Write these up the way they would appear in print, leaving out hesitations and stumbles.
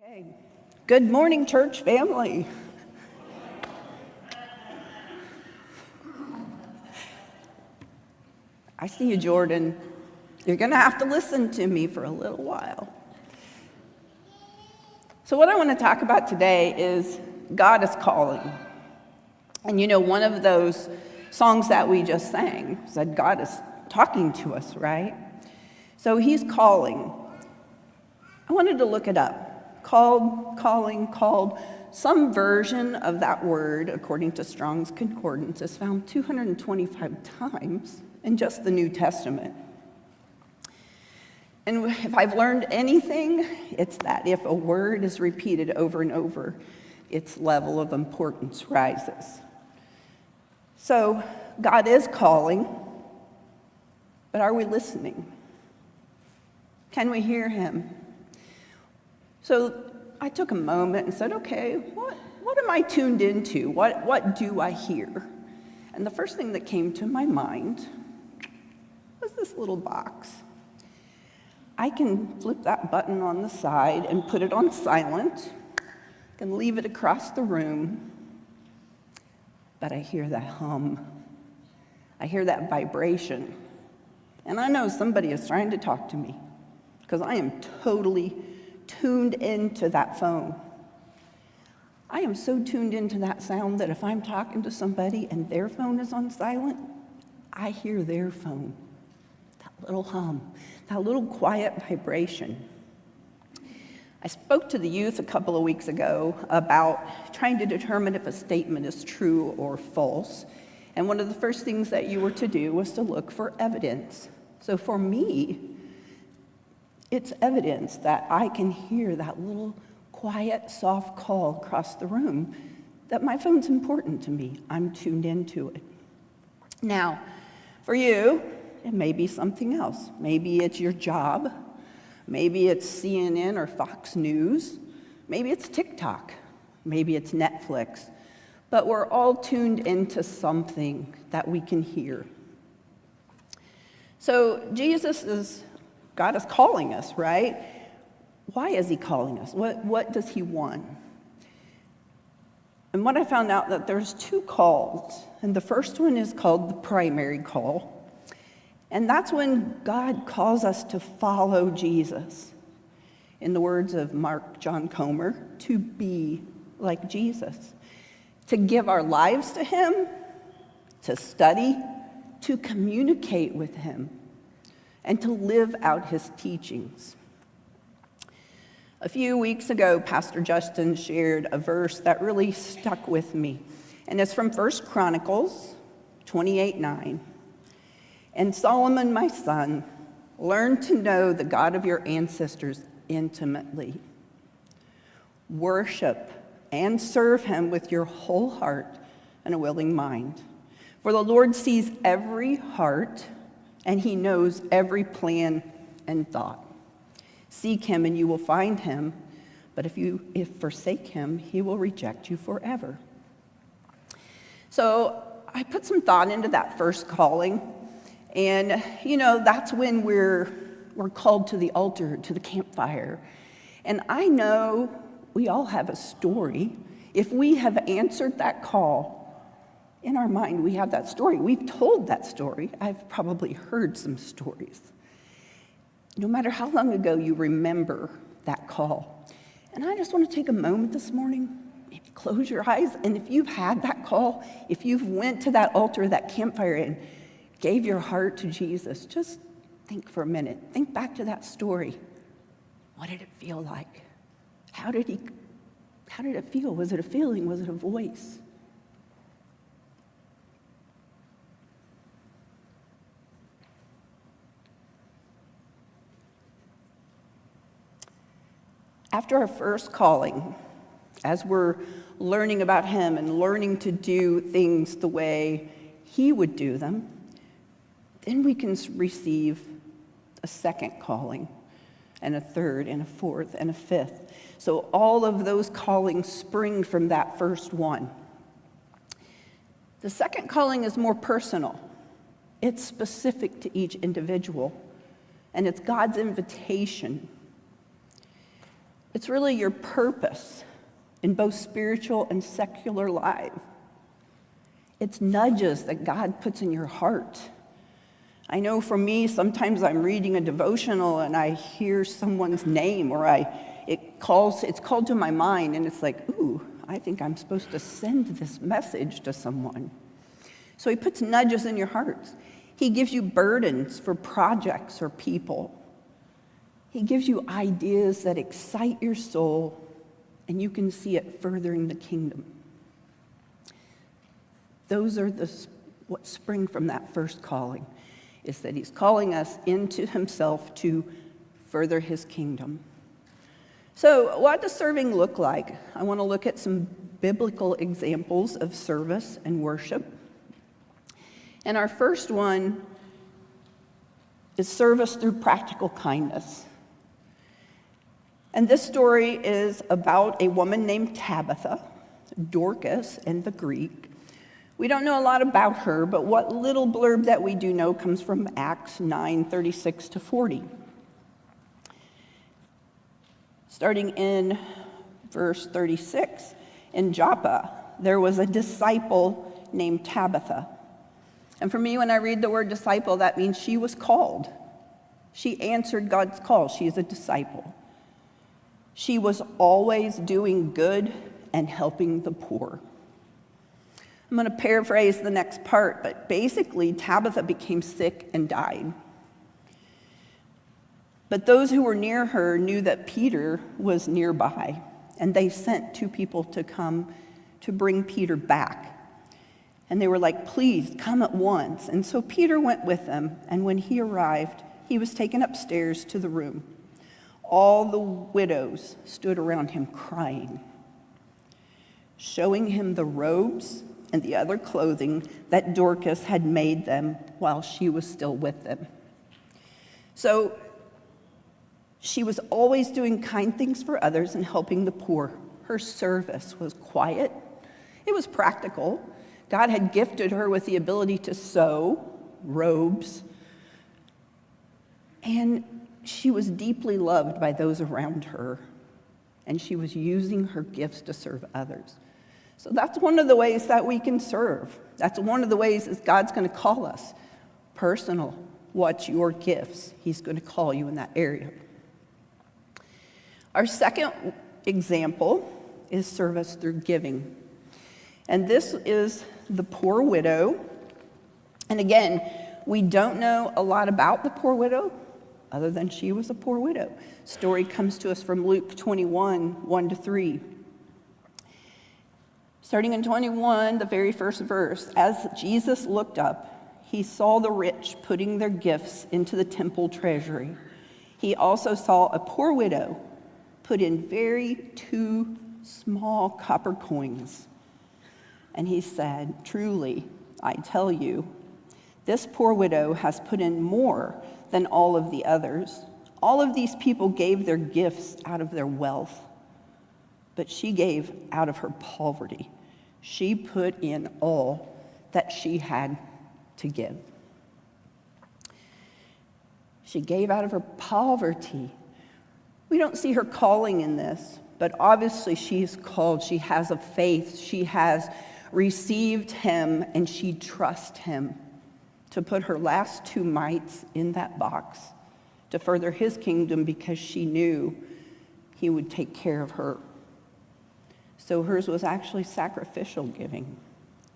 Okay. Good morning, church family. I see you, Jordan. You're going to have to listen to me for a little while. So what I want to talk about today is God is calling. And you know, one of those songs that we just sang said God is talking to us, right? So he's calling. I wanted to look it up. Called, calling, called. Some version of that word, according to Strong's Concordance, is found 225 times in just the New Testament. And if I've learned anything, it's that if a word is repeated over and over, its level of importance rises. So God is calling, but are we listening? Can we hear him? So I took a moment and said, okay, what am I tuned into? What do I hear? And the first thing that came to my mind was this little box. I can flip that button on the side and put it on silent. I can leave it across the room. But I hear that hum. I hear that vibration. And I know somebody is trying to talk to me because I am totally tuned into that phone. I am so tuned into that sound that if I'm talking to somebody and their phone is on silent, I hear their phone. That little hum, that little quiet vibration. I spoke to the youth a couple of weeks ago about trying to determine if a statement is true or false. And one of the first things that you were to do was to look for evidence. So for me, it's evidence that I can hear that little quiet, soft call across the room that my phone's important to me. I'm tuned into it. Now, for you, it may be something else. Maybe it's your job. Maybe it's CNN or Fox News. Maybe it's TikTok. Maybe it's Netflix. But we're all tuned into something that we can hear. So God is calling us, right? Why is he calling us? What does he want? And what I found out that there's two calls. And the first one is called the primary call. And that's when God calls us to follow Jesus. In the words of Mark John Comer, to be like Jesus. To give our lives to him, to study, to communicate with him, and to live out his teachings. A few weeks ago, Pastor Justin shared a verse that really stuck with me, and it's from 1 Chronicles 28:9. And Solomon, my son, learn to know the God of your ancestors intimately. Worship and serve him with your whole heart and a willing mind. For the Lord sees every heart, and he knows every plan and thought. Seek him and you will find him, but if you forsake him, he will reject you forever. So I put some thought into that first calling, and you know, that's when we're called to the altar, to the campfire. And I know we all have a story. If we have answered that call, in our mind, we have that story. We've told that story. I've probably heard some stories. No matter how long ago you remember that call. And I just want to take a moment this morning, maybe close your eyes, and if you've had that call, if you've went to that altar, that campfire, and gave your heart to Jesus, just think for a minute. Think back to that story. What did it feel like? How did it feel? Was it a feeling? Was it a voice? After our first calling, as we're learning about him and learning to do things the way he would do them, then we can receive a second calling, and a third, and a fourth, and a fifth. So all of those callings spring from that first one. The second calling is more personal. It's specific to each individual, and it's God's invitation. It's really your purpose in both spiritual and secular life. It's nudges that God puts in your heart. I know for me, sometimes I'm reading a devotional and I hear someone's name, or it's called to my mind, and it's like, ooh, I think I'm supposed to send this message to someone. So he puts nudges in your hearts. He gives you burdens for projects or people. He gives you ideas that excite your soul, and you can see it furthering the kingdom. Those are what spring from that first calling, is that he's calling us into himself to further his kingdom. So what does serving look like? I want to look at some biblical examples of service and worship. And our first one is service through practical kindness. And this story is about a woman named Tabitha, Dorcas in the Greek. We don't know a lot about her, but what little blurb that we do know comes from Acts 9:36-40. Starting in verse 36, in Joppa, there was a disciple named Tabitha. And for me, when I read the word disciple, that means she was called. She answered God's call. She is a disciple. She was always doing good and helping the poor. I'm going to paraphrase the next part, but basically, Tabitha became sick and died. But those who were near her knew that Peter was nearby, and they sent 2 people to come to bring Peter back. And they were like, please, come at once. And so Peter went with them, and when he arrived, he was taken upstairs to the room. All the widows stood around him crying, showing him the robes and the other clothing that Dorcas had made them while she was still with them. So she was always doing kind things for others and helping the poor. Her service was quiet. It was practical. God had gifted her with the ability to sew robes. And she was deeply loved by those around her. And she was using her gifts to serve others. So that's one of the ways that we can serve. That's one of the ways that God's going to call us. Personal. What's your gifts? He's going to call you in that area. Our second example is service through giving. And this is the poor widow. And again, we don't know a lot about the poor widow other than she was a poor widow. Story comes to us from Luke 21, 1-3. Starting in 21, the very first verse, as Jesus looked up, he saw the rich putting their gifts into the temple treasury. He also saw a poor widow put in 2 small copper coins. And he said, truly, I tell you, this poor widow has put in more than all of the others. All of these people gave their gifts out of their wealth, but she gave out of her poverty. She put in all that she had to give. She gave out of her poverty. We don't see her calling in this, but obviously she's called. She has a faith. She has received him, and she trusts him to put her last 2 mites in that box to further his kingdom because she knew he would take care of her. So hers was actually sacrificial giving.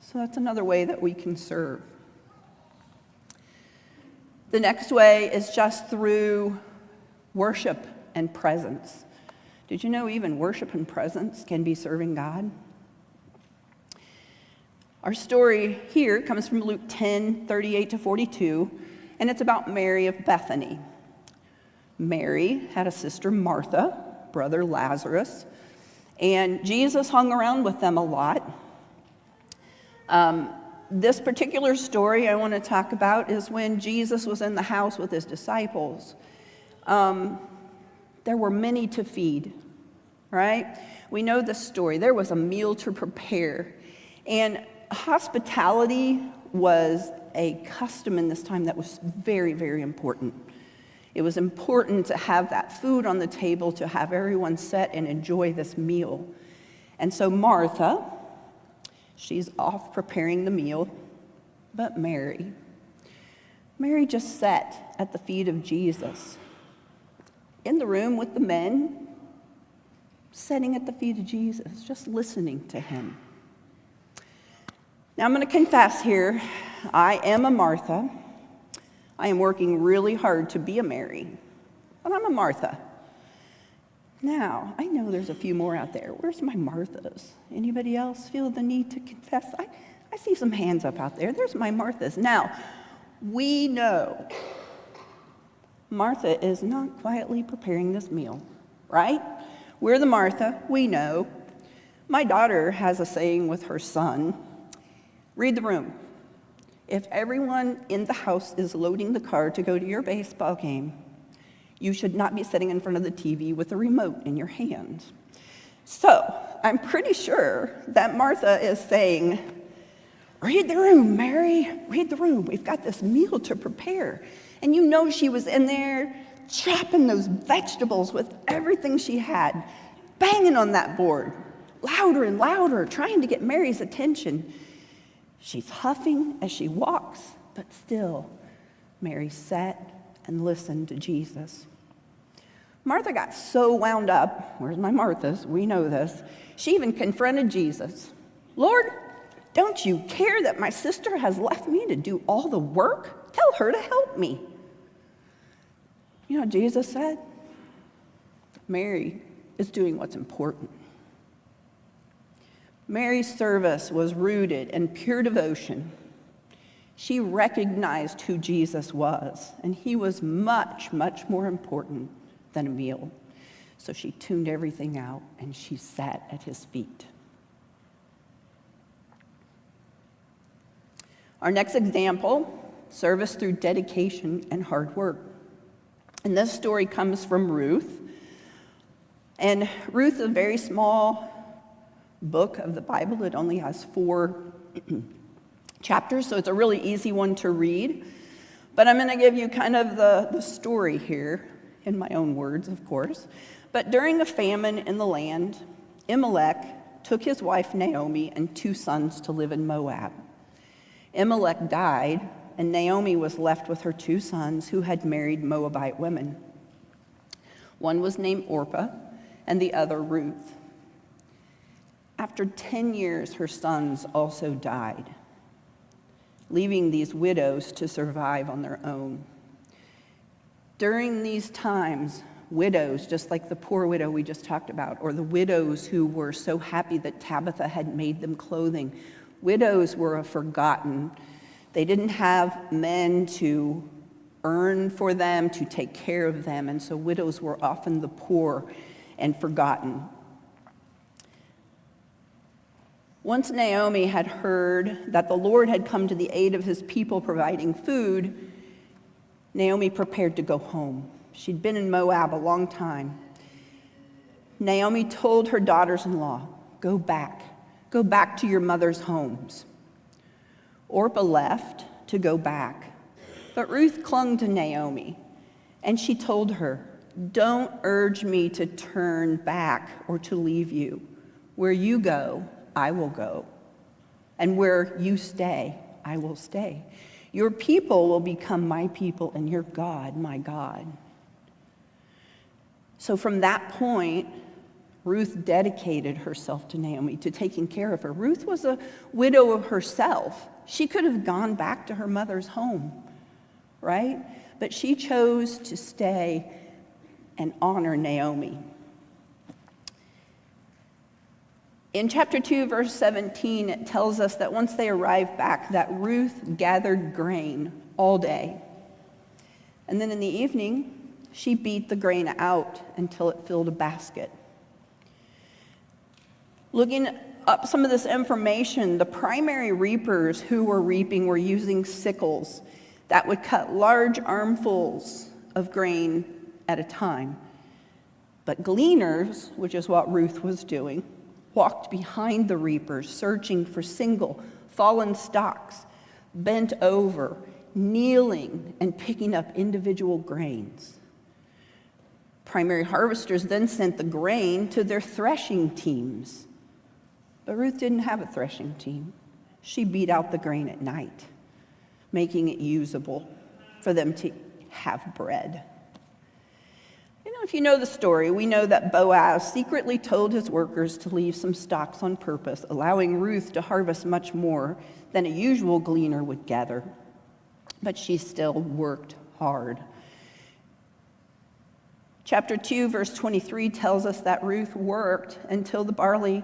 So that's another way that we can serve. The next way is just through worship and presence. Did you know even worship and presence can be serving God? Our story here comes from Luke 10:38-42, and it's about Mary of Bethany. Mary had a sister, Martha, brother Lazarus, and Jesus hung around with them a lot. This particular story I want to talk about is when Jesus was in the house with his disciples. There were many to feed, right? We know the story. There was a meal to prepare, and hospitality was a custom in this time that was very, very important. It was important to have that food on the table, to have everyone sit and enjoy this meal. And so Martha, she's off preparing the meal, but Mary just sat at the feet of Jesus, in the room with the men, sitting at the feet of Jesus, just listening to him. Now I'm going to confess here, I am a Martha. I am working really hard to be a Mary, but I'm a Martha. Now, I know there's a few more out there. Where's my Marthas? Anybody else feel the need to confess? I see some hands up out there. There's my Marthas. Now, we know Martha is not quietly preparing this meal, right? We're the Martha. We know. My daughter has a saying with her son, read the room. If everyone in the house is loading the car to go to your baseball game, you should not be sitting in front of the TV with a remote in your hand. So I'm pretty sure that Martha is saying, read the room, Mary, read the room. We've got this meal to prepare. And you know she was in there chopping those vegetables with everything she had, banging on that board, louder and louder, trying to get Mary's attention. She's huffing as she walks, but still, Mary sat and listened to Jesus. Martha got so wound up, where's my Marthas? We know this. She even confronted Jesus. Lord, don't you care that my sister has left me to do all the work? Tell her to help me. You know what Jesus said? Mary is doing what's important. Mary's service was rooted in pure devotion. She recognized who Jesus was, and he was much, much more important than a meal. So she tuned everything out, and she sat at his feet. Our next example, service through dedication and hard work. And this story comes from Ruth. And Ruth is a very small book of the Bible. It only has 4 chapters, so it's a really easy one to read. But I'm going to give you kind of the story here, in my own words, of course. But during a famine in the land, Elimelech took his wife Naomi and 2 sons to live in Moab. Elimelech died, and Naomi was left with her 2 sons who had married Moabite women. One was named Orpah, and the other Ruth. After 10 years, her sons also died, leaving these widows to survive on their own. During these times, widows, just like the poor widow we just talked about, or the widows who were so happy that Tabitha had made them clothing, widows were forgotten. They didn't have men to earn for them, to take care of them, and so widows were often the poor and forgotten. Once Naomi had heard that the Lord had come to the aid of his people providing food, Naomi prepared to go home. She'd been in Moab a long time. Naomi told her daughters-in-law, go back to your mother's homes. Orpah left to go back, but Ruth clung to Naomi, and she told her, don't urge me to turn back or to leave you. Where you go, I will go, and where you stay, I will stay. Your people will become my people, and your God, my God. So from that point, Ruth dedicated herself to Naomi, to taking care of her. Ruth was a widow of herself. She could have gone back to her mother's home, right? But she chose to stay and honor Naomi. In chapter 2, verse 17, it tells us that once they arrived back, that Ruth gathered grain all day. And then in the evening, she beat the grain out until it filled a basket. Looking up some of this information, the primary reapers who were reaping were using sickles that would cut large armfuls of grain at a time. But gleaners, which is what Ruth was doing, walked behind the reapers, searching for single, fallen stalks, bent over, kneeling, and picking up individual grains. primary harvesters then sent the grain to their threshing teams. But Ruth didn't have a threshing team. She beat out the grain at night, making it usable for them to have bread. If you know the story, we know that Boaz secretly told his workers to leave some stalks on purpose, allowing Ruth to harvest much more than a usual gleaner would gather. But she still worked hard. Chapter 2, verse 23 tells us that Ruth worked until the barley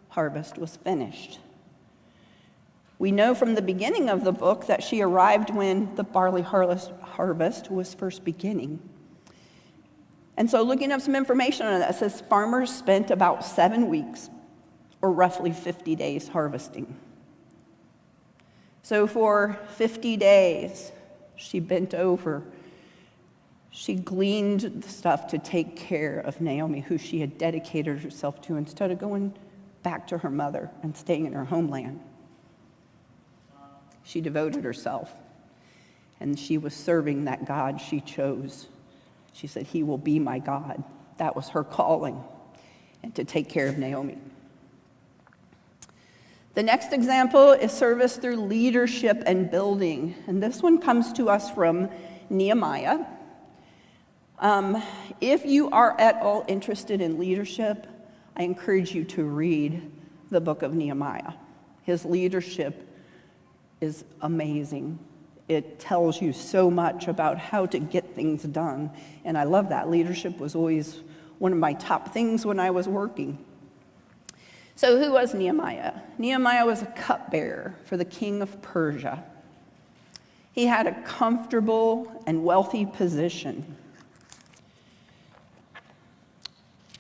harvest was finished. We know from the beginning of the book that she arrived when the barley harvest was first beginning. And so looking up some information on that, it says farmers spent about 7 weeks, or roughly 50 days, harvesting. So for 50 days, she bent over. She gleaned the stuff to take care of Naomi, who she had dedicated herself to, instead of going back to her mother and staying in her homeland. She devoted herself, and she was serving that God she chose. She said, "He will be my God." That was her calling, and to take care of Naomi. The next example is service through leadership and building. And this one comes to us from Nehemiah. If you are at all interested in leadership, I encourage you to read the book of Nehemiah. His leadership is amazing. It tells you so much about how to get things done. And I love that. Leadership was always one of my top things when I was working. So who was Nehemiah? Nehemiah was a cupbearer for the king of Persia. He had a comfortable and wealthy position.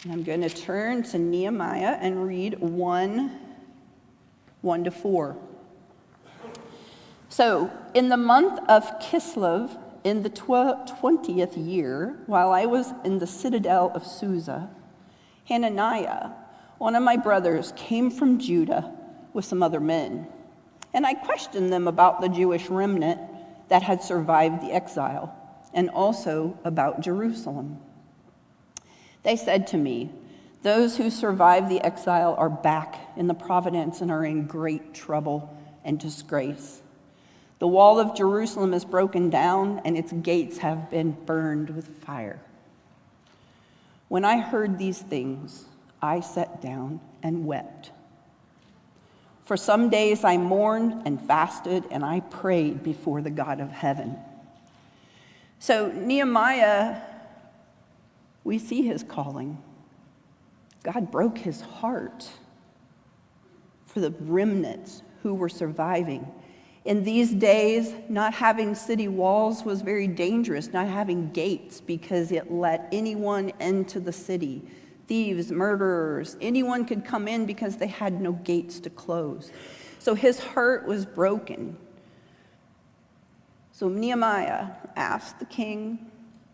And I'm going to turn to Nehemiah and read 1:1-4. So, in the month of Kislev, in the 20th year, while I was in the citadel of Susa, Hananiah, one of my brothers, came from Judah with some other men. And I questioned them about the Jewish remnant that had survived the exile, and also about Jerusalem. They said to me, "Those who survived the exile are back in the province and are in great trouble and disgrace. The wall of Jerusalem is broken down, and its gates have been burned with fire." When I heard these things, I sat down and wept. For some days I mourned and fasted, and I prayed before the God of heaven. So Nehemiah, we see his calling. God broke his heart for the remnants who were surviving. In these days, not having city walls was very dangerous, not having gates, because it let anyone into the city. Thieves, murderers, anyone could come in because they had no gates to close. So his heart was broken. So Nehemiah asked the king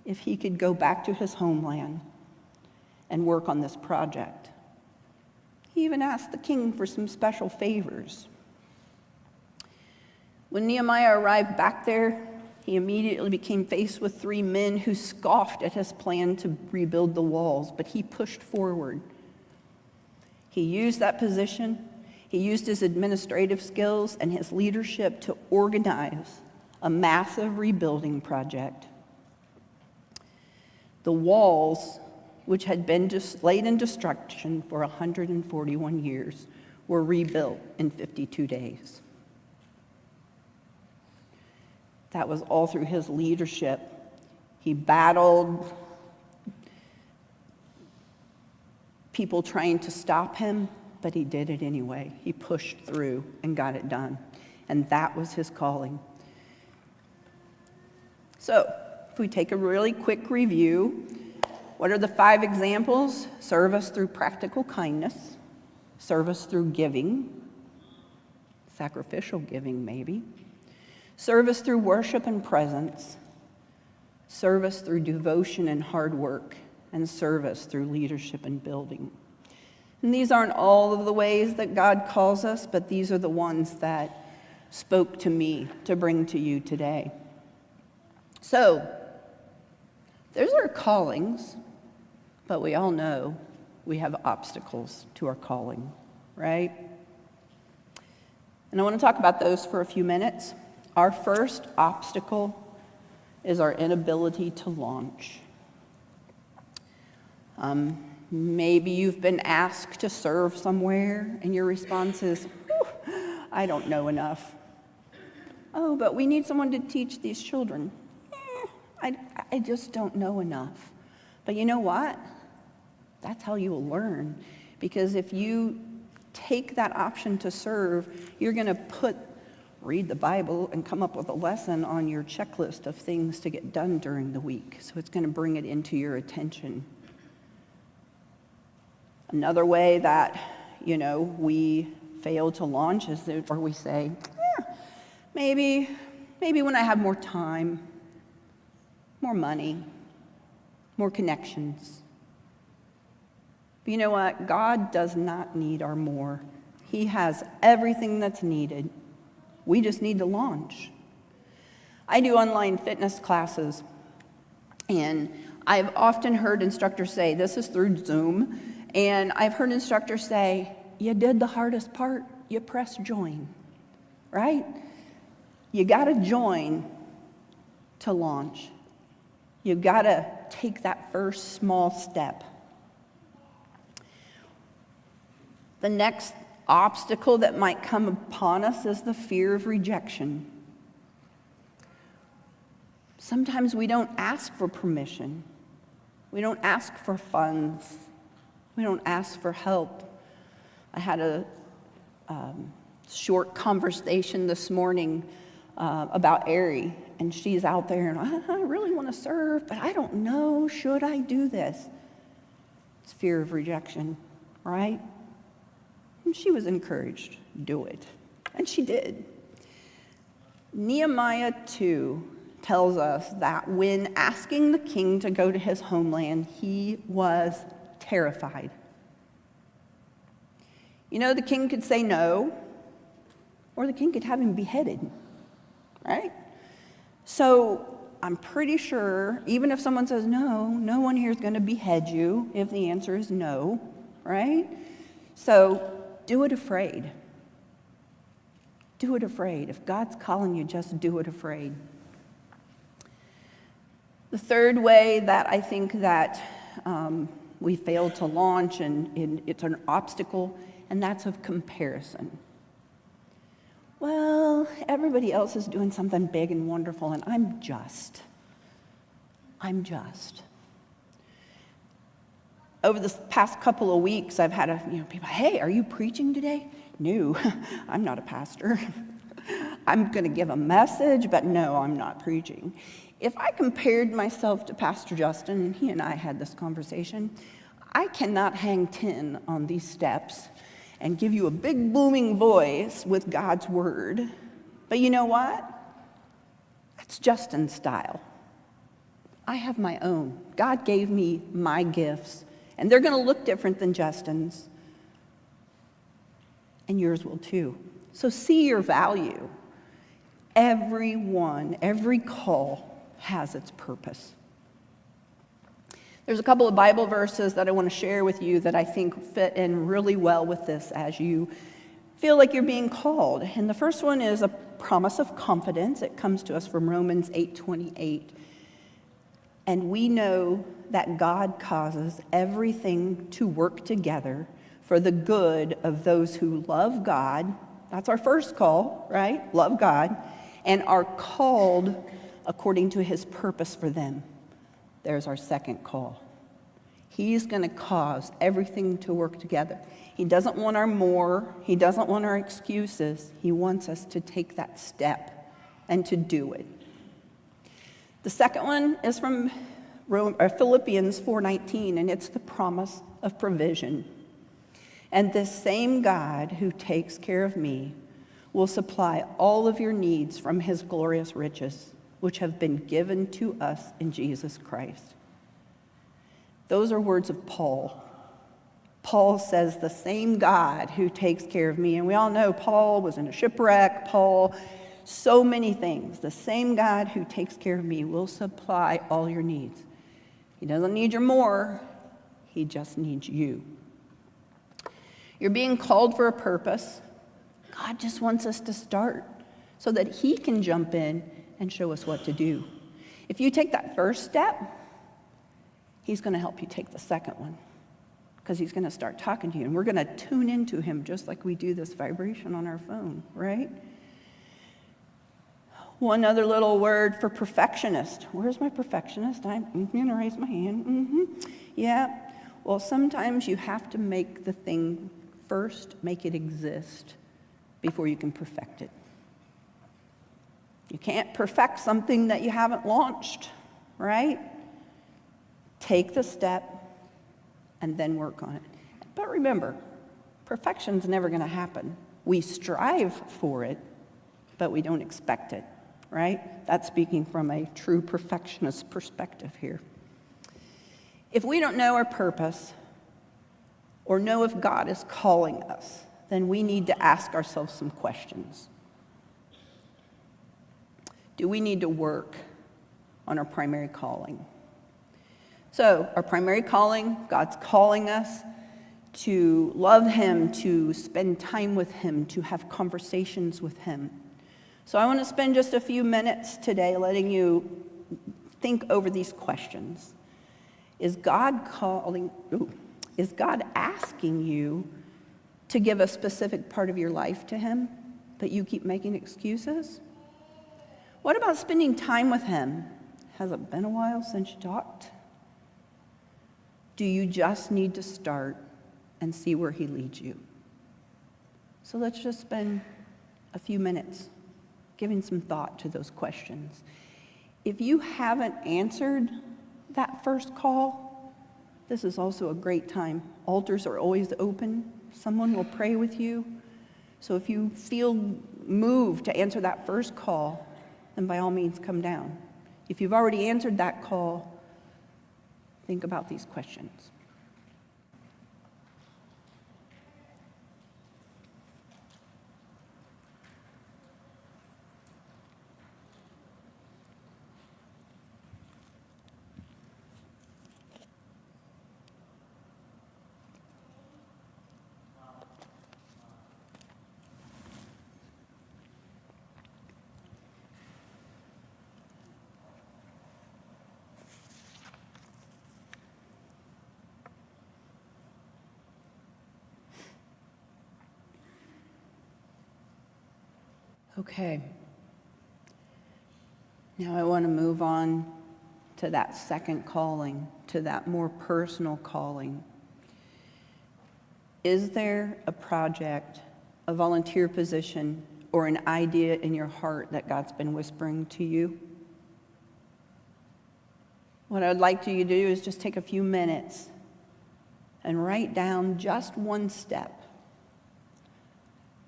if he could go back to his homeland and work on this project. He even asked the king for some special favors. When Nehemiah arrived back there, he immediately became faced with 3 men who scoffed at his plan to rebuild the walls, but he pushed forward. He used that position, he used his administrative skills and his leadership to organize a massive rebuilding project. The walls, which had been just laid in destruction for 141 years, were rebuilt in 52 days. That was all through his leadership. He battled people trying to stop him, but he did it anyway. He pushed through and got it done. And that was his calling. So, if we take a really quick review, what are the 5 examples? Service through practical kindness, service through giving, sacrificial giving maybe, service through worship and presence, service through devotion and hard work, and service through leadership and building. And these aren't all of the ways that God calls us, but these are the ones that spoke to me to bring to you today. So, those are callings. But we all know we have obstacles to our calling, right? And I want to talk about those for a few minutes. Our first obstacle is our inability to launch. Maybe you've been asked to serve somewhere, and your response is, I don't know enough. Oh, but we need someone to teach these children. I just don't know enough. But you know what? That's how you'll learn. Because if you take that option to serve, you're going to read the Bible and come up with a lesson on your checklist of things to get done during the week. So it's going to bring it into your attention. Another way that, we fail to launch is where we say, maybe when I have more time, more money, more connections. But you know what? God does not need our more. He has everything that's needed. We just need to launch. I do online fitness classes, and I've often heard instructors say, this is through Zoom, and I've heard instructors say, you did the hardest part, you press join, right? You gotta join to launch. You gotta take that first small step. The next obstacle that might come upon us is the fear of rejection. Sometimes we don't ask for permission. We don't ask for funds. We don't ask for help. I had a short conversation this morning about Ari, and she's out there, and I really want to serve, but I don't know, should I do this? It's fear of rejection, right? And she was encouraged, do it. And she did. Nehemiah 2 tells us that when asking the king to go to his homeland, he was terrified. The king could say no, or the king could have him beheaded, right? So I'm pretty sure, even if someone says no, no one here is going to behead you if the answer is no, right? So do it afraid. Do it afraid. If God's calling you, just do it afraid. The third way that I think that we fail to launch, and it's an obstacle, and that's of comparison. Well, everybody else is doing something big and wonderful, and I'm just. Over the past couple of weeks, I've had people, hey, are you preaching today? No, I'm not a pastor. I'm going to give a message, but no, I'm not preaching. If I compared myself to Pastor Justin, and he and I had this conversation, I cannot hang 10 on these steps and give you a big booming voice with God's word. But you know what? That's Justin's style. I have my own. God gave me my gifts, and they're going to look different than Justin's. And yours will too. So see your value. Every call has its purpose. There's a couple of Bible verses that I want to share with you that I think fit in really well with this as you feel like you're being called. And the first one is a promise of confidence. It comes to us from Romans 8:28. And we know that God causes everything to work together for the good of those who love God. That's our first call, right? Love God. And are called according to his purpose for them. There's our second call. He's going to cause everything to work together. He doesn't want our more. He doesn't want our excuses. He wants us to take that step and to do it. The second one is from Philippians 4:19, and it's the promise of provision. And this same God who takes care of me will supply all of your needs from his glorious riches, which have been given to us in Jesus Christ. Those are words of Paul. Paul says the same God who takes care of me. And we all know Paul was in a shipwreck. So many things. The same God who takes care of me will supply all your needs. He doesn't need your more. He just needs you. You're being called for a purpose. God just wants us to start so that he can jump in and show us what to do. If you take that first step, he's going to help you take the second one, because he's going to start talking to you, and we're going to tune into him just like we do this vibration on our phone, right? One other little word for perfectionist. Where's my perfectionist? I'm going to raise my hand. Yeah. Well, sometimes you have to make the thing first, make it exist before you can perfect it. You can't perfect something that you haven't launched, right? Take the step and then work on it. But remember, perfection's never going to happen. We strive for it, but we don't expect it, right? That's speaking from a true perfectionist perspective here. If we don't know our purpose or know if God is calling us, then we need to ask ourselves some questions. Do we need to work on our primary calling? So, our primary calling, God's calling us to love him, to spend time with him, to have conversations with him. So I want to spend just a few minutes today letting you think over these questions. Is God asking you to give a specific part of your life to him, but you keep making excuses? What about spending time with him? Has it been a while since you talked? Do you just need to start and see where he leads you? So let's just spend a few minutes giving some thought to those questions. If you haven't answered that first call, this is also a great time. Altars are always open. Someone will pray with you. So if you feel moved to answer that first call, then by all means come down. If you've already answered that call, think about these questions. Okay. Now I want to move on to that second calling, to that more personal calling. Is there a project, a volunteer position, or an idea in your heart that God's been whispering to you? What I'd like you to do is just take a few minutes and write down just one step.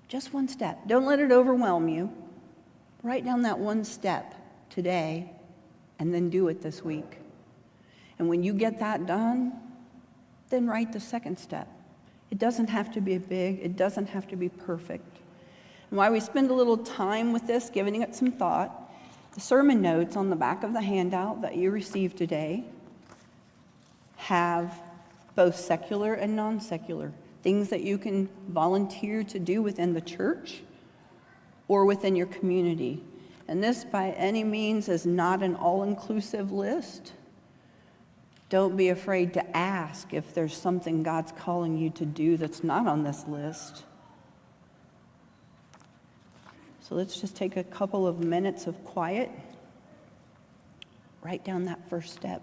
Just one step. Don't let it overwhelm you. Write down that one step today and then do it this week. And when you get that done, then write the second step. It doesn't have to be big. It doesn't have to be perfect. And while we spend a little time with this, giving it some thought, the sermon notes on the back of the handout that you received today have both secular and non-secular things that you can volunteer to do within the church or within your community. And this, by any means, is not an all-inclusive list. Don't be afraid to ask if there's something God's calling you to do that's not on this list. So let's just take a couple of minutes of quiet. Write down that first step.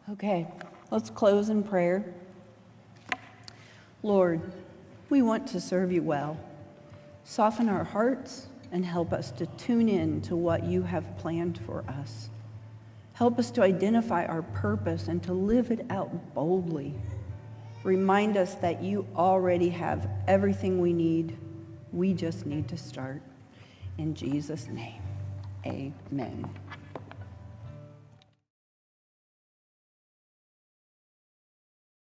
Okay, let's close in prayer. Lord, we want to serve you well. Soften our hearts and help us to tune in to what you have planned for us. Help us to identify our purpose and to live it out boldly. Remind us that you already have everything we need. We just need to start. In Jesus' name, amen.